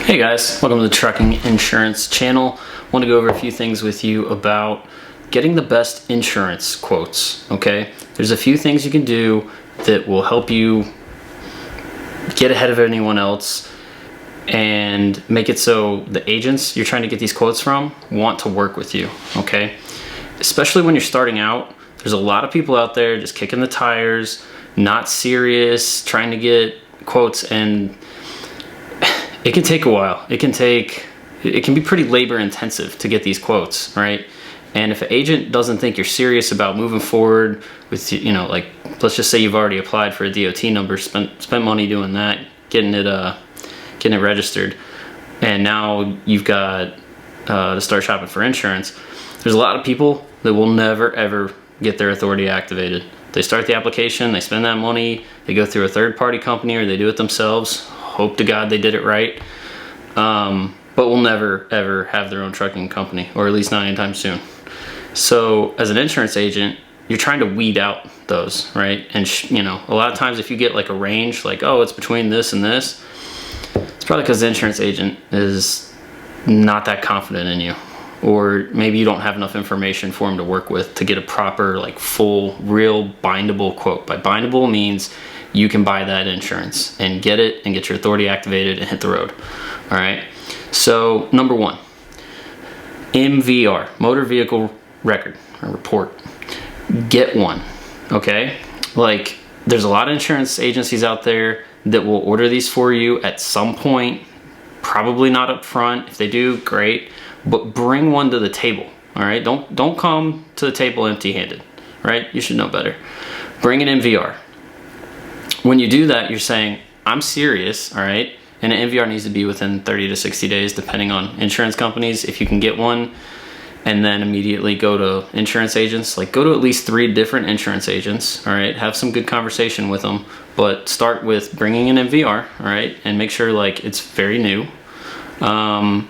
Hey guys, welcome to the Trucking Insurance channel. I want to go over a few things with you about getting the best insurance quotes, okay? There's a few things you can do that will help you get ahead of anyone else and make it so the agents you're trying to get these quotes from want to work with you, okay? Especially when you're starting out, there's a lot of people out there just kicking the tires, not serious, trying to get quotes, and it can take a while. It can be pretty labor intensive to get these quotes, right? And if an agent doesn't think you're serious about moving forward with, you know, like, let's just say you've already applied for a DOT number, spent money doing that, getting it registered, and now you've got to start shopping for insurance. There's a lot of people that will never ever get their authority activated. They start the application, they spend that money, they go through a third-party company or they do it themselves. Hope to God they did it right, but will never ever have their own trucking company, or at least not anytime soon. So as an insurance agent, you're trying to weed out those, right? And you know, a lot of times if you get like a range, like, oh, it's between this and this, it's probably because the insurance agent is not that confident in you, or maybe you don't have enough information for him to work with to get a proper, like, full, real bindable quote. By bindable means you can buy that insurance and get it and get your authority activated and hit the road. All right. So number one, MVR, motor vehicle record or report. Get one. Okay. Like, there's a lot of insurance agencies out there that will order these for you at some point, probably not up front. If they do, great, but bring one to the table. All right. Don't come to the table empty-handed, right? You should know better. Bring an MVR. When you do that, you're saying, I'm serious, all right? And an MVR needs to be within 30 to 60 days, depending on insurance companies. If you can get one and then immediately go to insurance agents, like, go to at least 3 different insurance agents, all right? Have some good conversation with them, but start with bringing an MVR, all right? And make sure, like, it's very new. And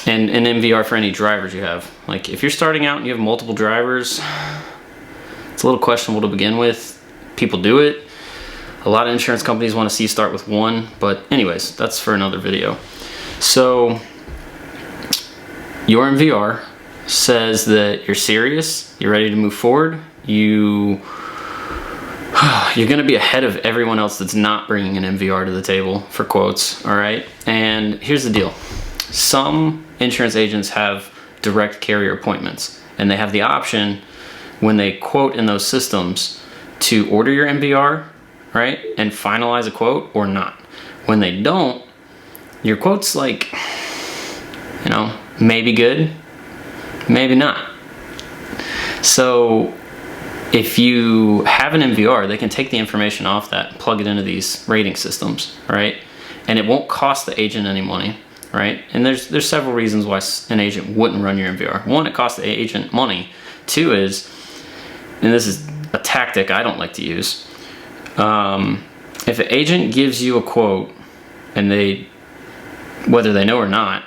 an MVR for any drivers you have. Like, if you're starting out and you have multiple drivers, it's a little questionable to begin with. People do it. A lot of insurance companies want to see you start with one, but anyways, that's for another video. So your MVR says that you're serious, you're ready to move forward, you're going to be ahead of everyone else that's not bringing an MVR to the table for quotes, all right? And here's the deal. Some insurance agents have direct carrier appointments, and they have the option when they quote in those systems to order your MVR, right, and finalize a quote or not. When they don't, your quote's, like, you know, maybe good, maybe not. So if you have an MVR, they can take the information off that and plug it into these rating systems, right? And it won't cost the agent any money, right? And there's several reasons why an agent wouldn't run your MVR. One, it costs the agent money. Two is, and this is a tactic I don't like to use, if an agent gives you a quote and whether they know or not,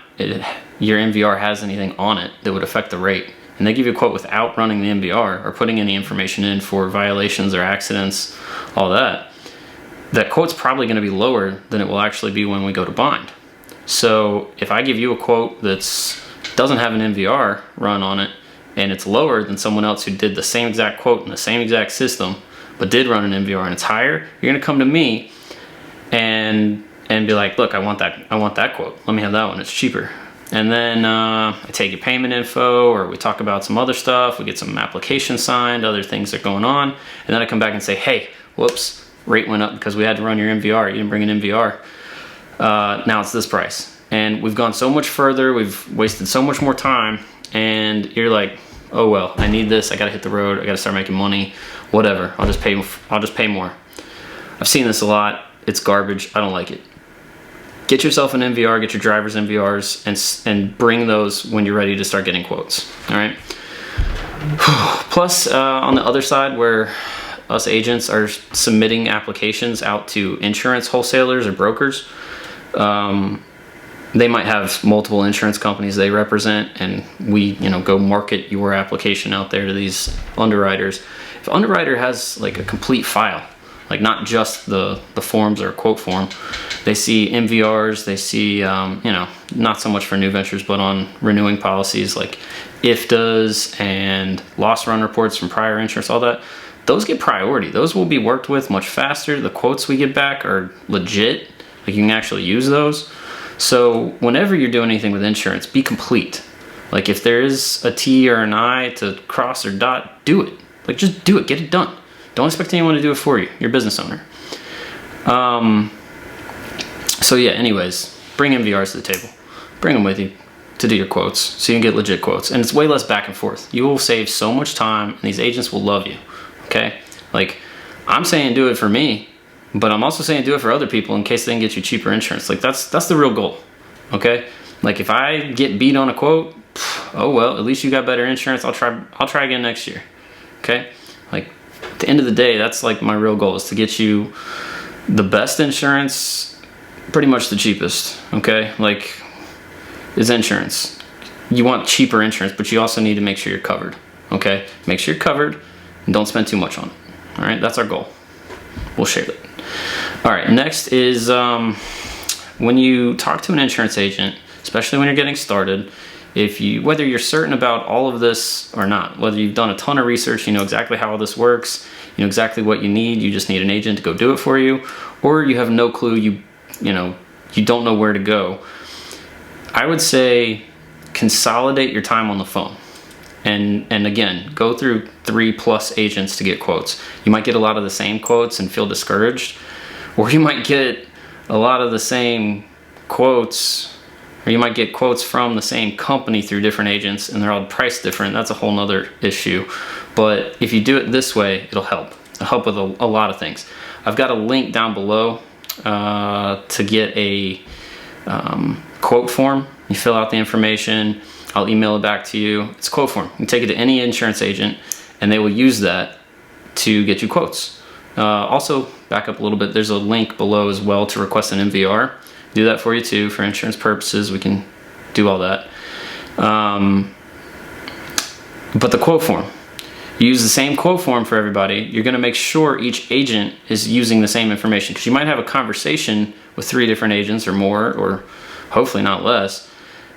your MVR has anything on it that would affect the rate, and they give you a quote without running the MVR or putting any information in for violations or accidents, all that quote's probably going to be lower than it will actually be when we go to bind. So if I give you a quote that doesn't have an MVR run on it, and it's lower than someone else who did the same exact quote in the same exact system but did run an MVR and it's higher, you're gonna come to me and be like, look, I want that quote. Let me have that one, it's cheaper. And then I take your payment info, or we talk about some other stuff, we get some application signed, other things that are going on, and then I come back and say, hey, whoops, rate went up because we had to run your MVR, you didn't bring an MVR. Now it's this price. And we've gone so much further, we've wasted so much more time, and you're like, oh well, I need this, I gotta hit the road, I gotta start making money, whatever, I'll just pay more. I've seen this a lot. It's garbage. I don't like it. Get yourself an MVR, get your driver's MVRs, and bring those when you're ready to start getting quotes, all right? Plus, on the other side, where us agents are submitting applications out to insurance wholesalers or brokers, they might have multiple insurance companies they represent, and we, go market your application out there to these underwriters. If an underwriter has, like, a complete file like not just the forms or quote form. They see MVRs, they see, you know, not so much for new ventures, but on renewing policies like IFTAs and loss run reports from prior insurance, all that. Those get priority. Those will be worked with much faster. The quotes we get back are legit. Like you can actually use those. So whenever you're doing anything with insurance, be complete. Like if there is a T or an I to cross or dot, do it. Like just do it, get it done. Don't expect anyone to do it for you. You're a business owner. So yeah, anyways, bring MVRs to the table. Bring them with you to do your quotes so you can get legit quotes. And it's way less back and forth. You will save so much time and these agents will love you, okay? Like I'm saying do it for me, but I'm also saying do it for other people in case they can get you cheaper insurance. Like that's the real goal, okay? Like if I get beat on a quote, oh well, at least you got better insurance. I'll try again next year, okay? Like at the end of the day, that's like my real goal is to get you the best insurance, pretty much the cheapest, okay? Like is insurance. You want cheaper insurance, but you also need to make sure you're covered, okay? Make sure you're covered and don't spend too much on it, all right? That's our goal. We'll share it. All right, next is when you talk to an insurance agent, especially when you're getting started, whether you're certain about all of this or not, whether you've done a ton of research, you know exactly how all this works, you know exactly what you need, you just need an agent to go do it for you, or you have no clue, you don't know where to go, I would say consolidate your time on the phone. And again, go through 3+ agents to get quotes. You might get a lot of the same quotes and feel discouraged, or you might get a lot of the same quotes, or you might get quotes from the same company through different agents and they're all priced different. That's a whole nother issue. But if you do it this way, it'll help. It'll help with a lot of things. I've got a link down below to get a quote form. You fill out the information, I'll email it back to you. It's a quote form. You can take it to any insurance agent and they will use that to get you quotes. Also, back up a little bit, there's a link below as well to request an MVR. Do that for you too, for insurance purposes. We can do all that. But the quote form, you use the same quote form for everybody. You're gonna make sure each agent is using the same information, because you might have a conversation with 3 different agents or more, or hopefully not less,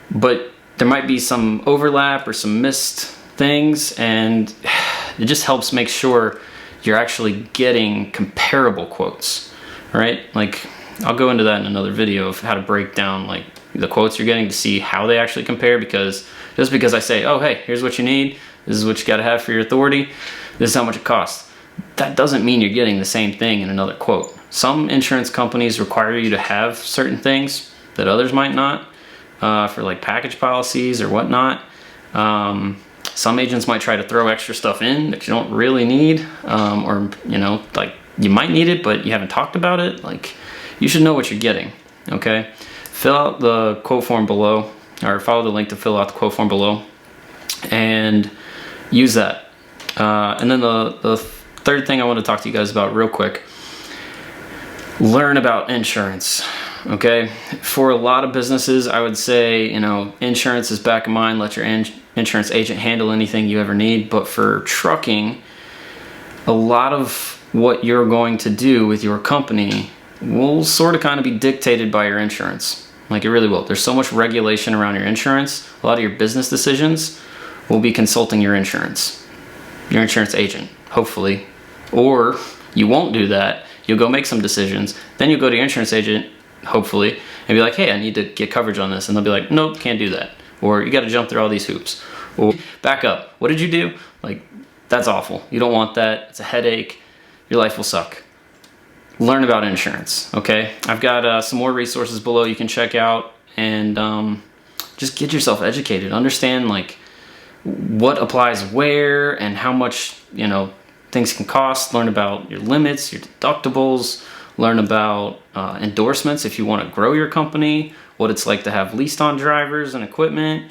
but there might be some overlap or some missed things, and it just helps make sure you're actually getting comparable quotes, right? Like I'll go into that in another video of how to break down like the quotes you're getting to see how they actually compare, because just because I say, oh, hey, here's what you need, this is what you got to have for your authority, this is how much it costs, that doesn't mean you're getting the same thing in another quote. Some insurance companies require you to have certain things that others might not, for like package policies or whatnot. Some agents might try to throw extra stuff in that you don't really need, or like you might need it but you haven't talked about it. Like you should know what you're getting, okay? Fill out the quote form below, or follow the link to fill out the quote form below and use that. And then the third thing I want to talk to you guys about real quick, learn about insurance, okay? For a lot of businesses, I would say, insurance is back of mind. Let your insurance agent handle anything you ever need. But for trucking, a lot of what you're going to do with your company will sort of kind of be dictated by your insurance. Like it really will. There's so much regulation around your insurance. A lot of your business decisions will be consulting your insurance agent, hopefully. Or you won't do that. You'll go make some decisions. Then you'll go to your insurance agent, hopefully, and be like, hey, I need to get coverage on this. And they'll be like, nope, can't do that. Or you got to jump through all these hoops. Or back up. What did you do? Like, that's awful. You don't want that. It's a headache. Your life will suck. Learn about insurance, okay? I've got some more resources below you can check out, and just get yourself educated. Understand like what applies where and how much, things can cost. Learn about your limits, your deductibles. Learn about endorsements if you want to grow your company, what it's like to have leased on drivers and equipment.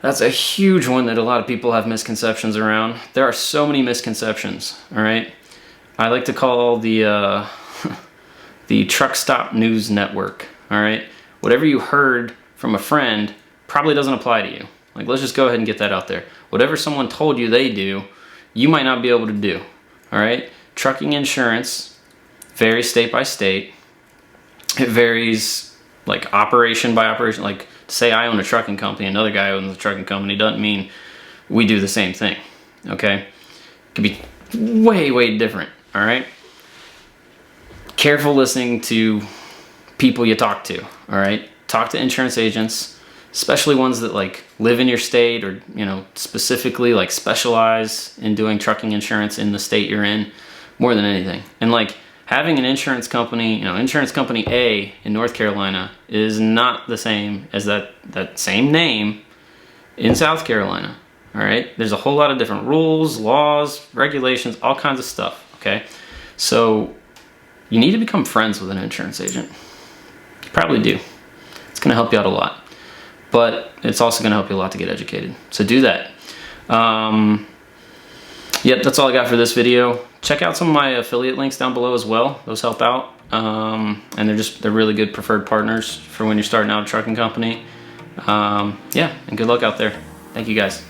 That's a huge one that a lot of people have misconceptions around. There are so many misconceptions, all right? I like to call the Truck Stop News Network, all right? Whatever you heard from a friend probably doesn't apply to you. Like, let's just go ahead and get that out there. Whatever someone told you they do, you might not be able to do, all right? Trucking insurance varies state by state. It varies like operation by operation. Like say I own a trucking company, another guy owns a trucking company, doesn't mean we do the same thing, okay? It could be way, way different, all right? Careful listening to people you talk to, all right? Talk to insurance agents, especially ones that like live in your state or, you know, specifically like specialize in doing trucking insurance in the state you're in more than anything. And like having an insurance company, you know, insurance company A in North Carolina is not the same as that same name in South Carolina, all right? There's a whole lot of different rules, laws, regulations, all kinds of stuff, okay? So you need to become friends with an insurance agent. You probably do. It's gonna help you out a lot, but it's also gonna help you a lot to get educated. So do that. Yep, that's all I got for this video. Check out some of my affiliate links down below as well. Those help out. And they're really good preferred partners for when you're starting out a trucking company. Yeah, and good luck out there. Thank you guys.